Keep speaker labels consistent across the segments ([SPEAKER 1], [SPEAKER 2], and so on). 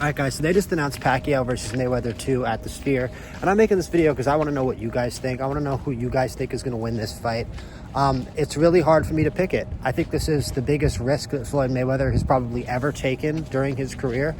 [SPEAKER 1] Alright guys, so they just announced Pacquiao versus Mayweather 2 at the Sphere. And I'm making this video because I want to know what you guys think. I want to know who you guys think is going to win this fight. It's really hard for me to pick it. I think this is the biggest risk that Floyd Mayweather has probably ever taken during his career.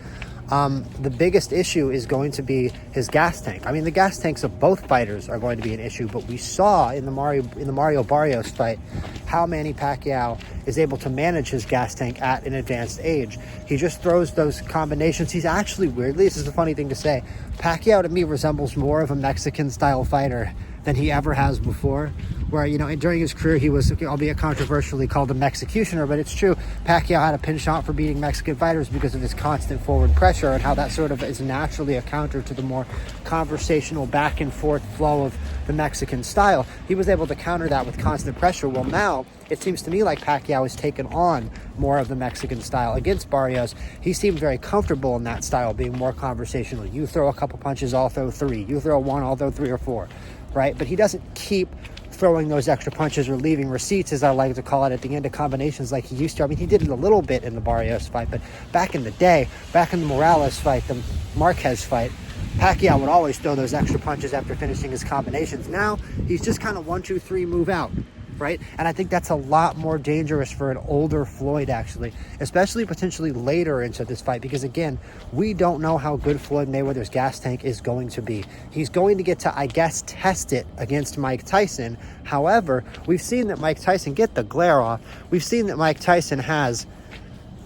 [SPEAKER 1] The biggest issue is going to be his gas tank. I mean, the gas tanks of both fighters are going to be an issue, but we saw in the Mario Barrios fight how Manny Pacquiao is able to manage his gas tank at an advanced age. He just throws those combinations. He's actually, weirdly, this is a funny thing to say, Pacquiao to me resembles more of a Mexican-style fighter than he ever has before, where, you know, during his career, he was, albeit controversially, called a Mexicutioner, but it's true. Pacquiao had a penchant for beating Mexican fighters because of his constant forward pressure and how that sort of is naturally a counter to the more conversational back and forth flow of the Mexican style. He was able to counter that with constant pressure. Well, now it seems to me like Pacquiao has taken on more of the Mexican style. Against Barrios, he seemed very comfortable in that style, being more conversational. You throw a couple punches, I'll throw three. You throw one, I'll throw three or four, right? But he doesn't keep throwing those extra punches or leaving receipts, as I like to call it, at the end of combinations like he used to. I mean, he did it a little bit in the Barrios fight, but back in the day, back in the Morales fight, the Marquez fight, Pacquiao would always throw those extra punches after finishing his combinations. Now, he's just kind of 1, 2, 3, move out, right? And I think that's a lot more dangerous for an older Floyd, actually, especially potentially later into this fight, because again, we don't know how good Floyd Mayweather's gas tank is going to be. He's going to get to, I guess, test it against Mike Tyson. However, we've seen that Mike Tyson, get the glare off, we've seen that Mike Tyson has,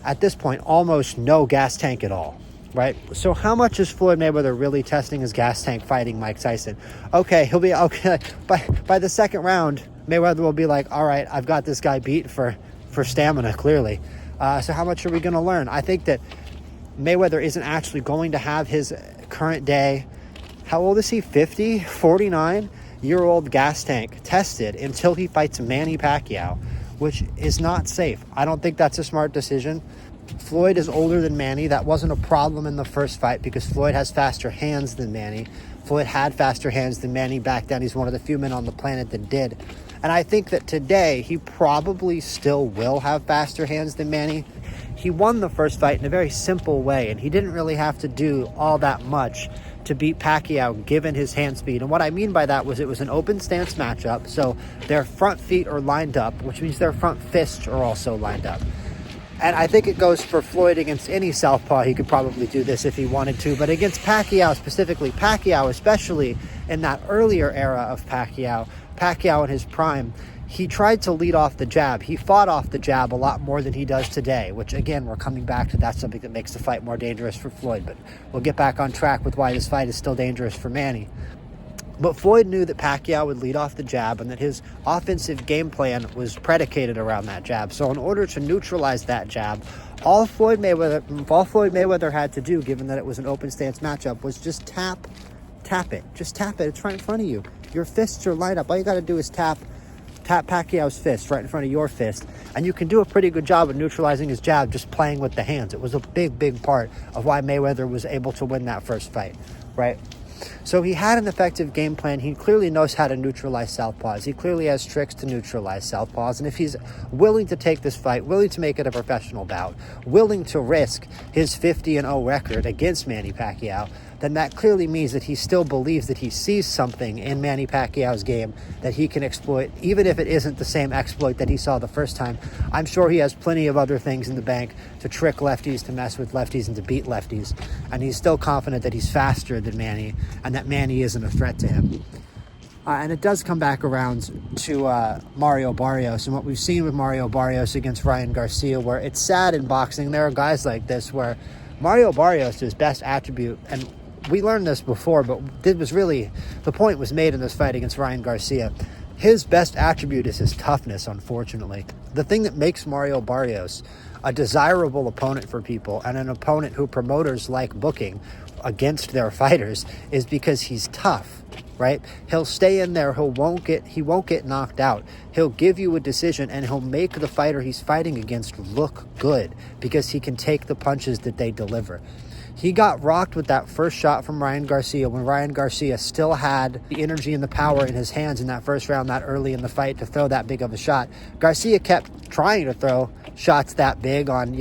[SPEAKER 1] at this point, almost no gas tank at all. Right? So how much is Floyd Mayweather really testing his gas tank fighting Mike Tyson? Okay, he'll be okay. By the second round, Mayweather will be like, all right, I've got this guy beat for stamina, clearly. So how much are we going to learn? I think that Mayweather isn't actually going to have his current day, how old is he, 50, 49-year-old gas tank tested until he fights Manny Pacquiao, which is not safe. I don't think that's a smart decision. Floyd is older than Manny. That wasn't a problem in the first fight because Floyd has faster hands than Manny. Floyd had faster hands than Manny back then. He's one of the few men on the planet that did. And I think that today he probably still will have faster hands than Manny. He won the first fight in a very simple way, and he didn't really have to do all that much to beat Pacquiao given his hand speed. And what I mean by that was it was an open stance matchup, so their front feet are lined up, which means their front fists are also lined up. And I think it goes for Floyd against any southpaw. He could probably do this if he wanted to. But against Pacquiao specifically, Pacquiao especially in that earlier era of Pacquiao in his prime, he tried to lead off the jab. He fought off the jab a lot more than he does today, which again, we're coming back to, that's something that makes the fight more dangerous for Floyd. But we'll get back on track with why this fight is still dangerous for Manny. But Floyd knew that Pacquiao would lead off the jab and that his offensive game plan was predicated around that jab. So in order to neutralize that jab, all Floyd Mayweather had to do, given that it was an open stance matchup, was just tap it. Just tap it. It's right in front of you. Your fists are lined up. All you got to do is tap Pacquiao's fist right in front of your fist. And you can do a pretty good job of neutralizing his jab just playing with the hands. It was a big part of why Mayweather was able to win that first fight, right? So he had an effective game plan. He clearly knows how to neutralize southpaws. He clearly has tricks to neutralize southpaws. And if he's willing to take this fight, willing to make it a professional bout, willing to risk his 50-0 record against Manny Pacquiao, then that clearly means that he still believes that he sees something in Manny Pacquiao's game that he can exploit, even if it isn't the same exploit that he saw the first time. I'm sure he has plenty of other things in the bank to trick lefties, to mess with lefties, and to beat lefties. And he's still confident that he's faster than Manny and that Manny isn't a threat to him. And it does come back around to Mario Barrios and what we've seen with Mario Barrios against Ryan Garcia, where it's sad in boxing. There are guys like this where Mario Barrios, his best attribute, and we learned this before, but it was really, the point was made in this fight against Ryan Garcia. His best attribute is his toughness, unfortunately. The thing that makes Mario Barrios a desirable opponent for people and an opponent who promoters like booking against their fighters is because he's tough, right? He'll stay in there. He won't get knocked out. He'll give you a decision and he'll make the fighter he's fighting against look good because he can take the punches that they deliver. He got rocked with that first shot from Ryan Garcia when Ryan Garcia still had the energy and the power in his hands in that first round that early in the fight to throw that big of a shot. Garcia kept trying to throw shots that big on,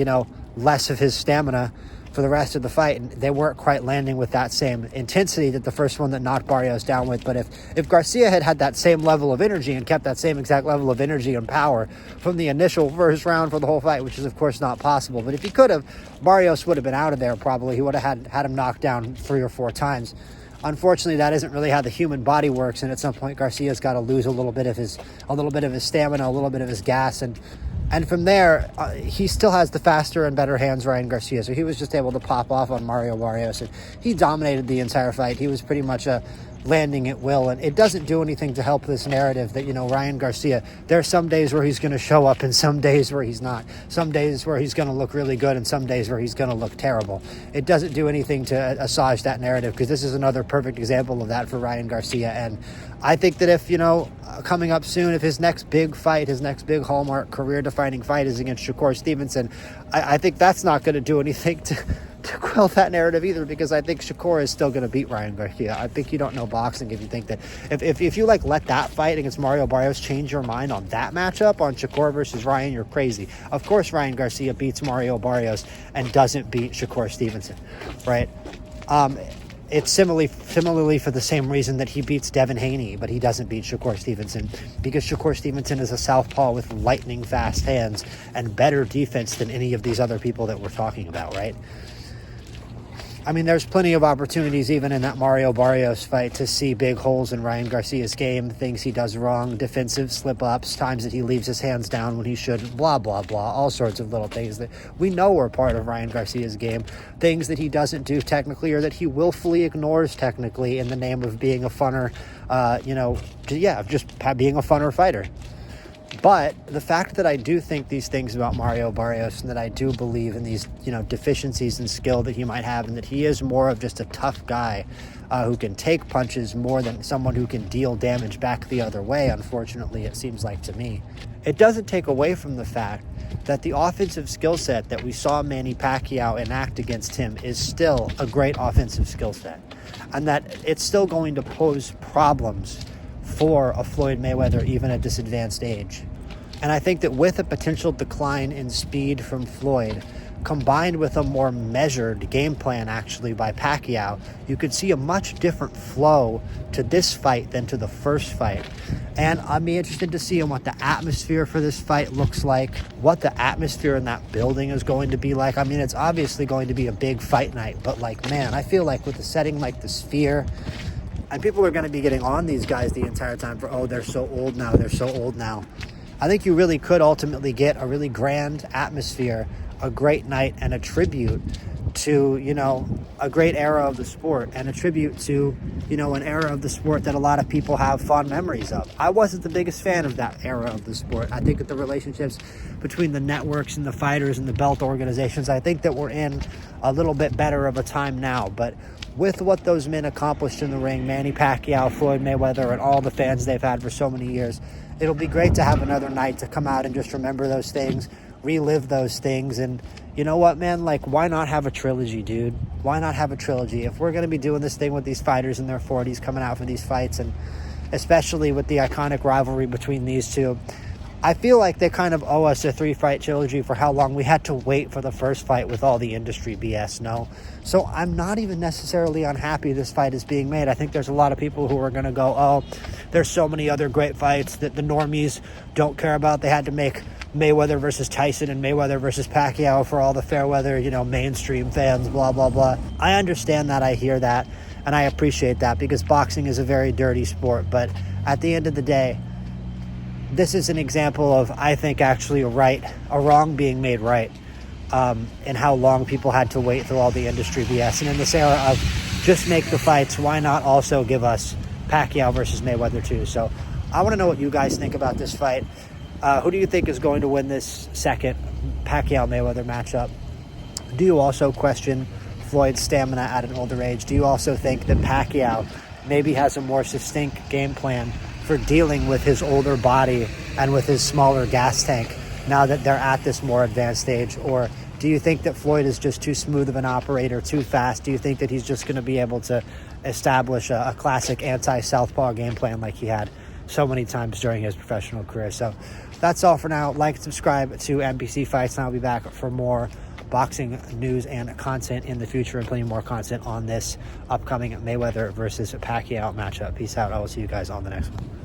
[SPEAKER 1] less of his stamina for the rest of the fight, and they weren't quite landing with that same intensity that the first one that knocked Barrios down with. But if Garcia had that same level of energy and kept that same exact level of energy and power from the initial first round for the whole fight, which is of course not possible, but if he could have, Barrios would have been out of there probably. He would have had him knocked down 3 or 4 times. Unfortunately, that isn't really how the human body works, and at some point Garcia's got to lose a little bit of his stamina, a little bit of his gas, and from there, he still has the faster and better hands, Ryan Garcia. So he was just able to pop off on Mario Barrios, and he dominated the entire fight. He was pretty much landing at will, and it doesn't do anything to help this narrative that, Ryan Garcia, there are some days where he's going to show up and some days where he's not. Some days where he's going to look really good and some days where he's going to look terrible. It doesn't do anything to assuage that narrative, because this is another perfect example of that for Ryan Garcia. And I think that if, coming up soon, if his next big fight, his next big hallmark career-defining fight is against Shakur Stevenson, I think that's not going to do anything to quell that narrative either, because I think Shakur is still going to beat Ryan Garcia. I think you don't know boxing if you think that if you let that fight against Mario Barrios change your mind on that matchup, on Shakur versus Ryan, you're crazy. Of course Ryan Garcia beats Mario Barrios and doesn't beat Shakur Stevenson, right? It's similarly for the same reason that he beats Devin Haney, but he doesn't beat Shakur Stevenson, because Shakur Stevenson is a southpaw with lightning fast hands and better defense than any of these other people that we're talking about, right? I mean, there's plenty of opportunities even in that Mario Barrios fight to see big holes in Ryan Garcia's game, things he does wrong, defensive slip-ups, times that he leaves his hands down when he shouldn't, blah, blah, blah, all sorts of little things that we know are part of Ryan Garcia's game, things that he doesn't do technically or that he willfully ignores technically in the name of being a funner, just being a funner fighter. But the fact that I do think these things about Mario Barrios, and that I do believe in these, deficiencies in skill that he might have, and that he is more of just a tough guy who can take punches more than someone who can deal damage back the other way, unfortunately, it seems like to me. It doesn't take away from the fact that the offensive skill set that we saw Manny Pacquiao enact against him is still a great offensive skill set, and that it's still going to pose problems for a Floyd Mayweather even at this advanced age. And I think that with a potential decline in speed from Floyd, combined with a more measured game plan actually by Pacquiao, you could see a much different flow to this fight than to the first fight. And I'd be interested to see what the atmosphere for this fight looks like, what the atmosphere in that building is going to be like. I mean, it's obviously going to be a big fight night, but man, I feel like with a setting like the Sphere, and people are going to be getting on these guys the entire time for, they're so old now. I think you really could ultimately get a really grand atmosphere, a great night, and a tribute to, a great era of the sport, and a tribute to, an era of the sport that a lot of people have fond memories of. I wasn't the biggest fan of that era of the sport. I think that the relationships between the networks and the fighters and the belt organizations, I think that we're in a little bit better of a time now. But with what those men accomplished in the ring, Manny Pacquiao, Floyd Mayweather, and all the fans they've had for so many years, it'll be great to have another night to come out and just remember those things, relive those things. And you know what, man? Why not have a trilogy, dude? Why not have a trilogy? If we're going to be doing this thing with these fighters in their 40s coming out for these fights, and especially with the iconic rivalry between these two, I feel like they kind of owe us a 3-fight trilogy for how long we had to wait for the first fight with all the industry BS, no? So I'm not even necessarily unhappy this fight is being made. I think there's a lot of people who are going to go, there's so many other great fights that the normies don't care about. They had to make Mayweather versus Tyson and Mayweather versus Pacquiao for all the fair weather, mainstream fans, blah, blah, blah. I understand that, I hear that, and I appreciate that, because boxing is a very dirty sport. But at the end of the day, this is an example of, I think, actually a wrong being made right, and how long people had to wait through all the industry BS. And in this era of just make the fights, why not also give us Pacquiao versus Mayweather too? So I want to know what you guys think about this fight. Who do you think is going to win this second Pacquiao-Mayweather matchup? Do you also question Floyd's stamina at an older age? Do you also think that Pacquiao maybe has a more succinct game plan for dealing with his older body and with his smaller gas tank now that they're at this more advanced stage? Or do you think that Floyd is just too smooth of an operator, too fast? Do you think that he's just going to be able to establish a classic anti-southpaw game plan like he had so many times during his professional career? So that's all for now. Like and subscribe to NBC Fights, and I'll be back for more boxing news and content in the future, and plenty more content on this upcoming Mayweather versus Pacquiao matchup. Peace out. I will see you guys on the next one.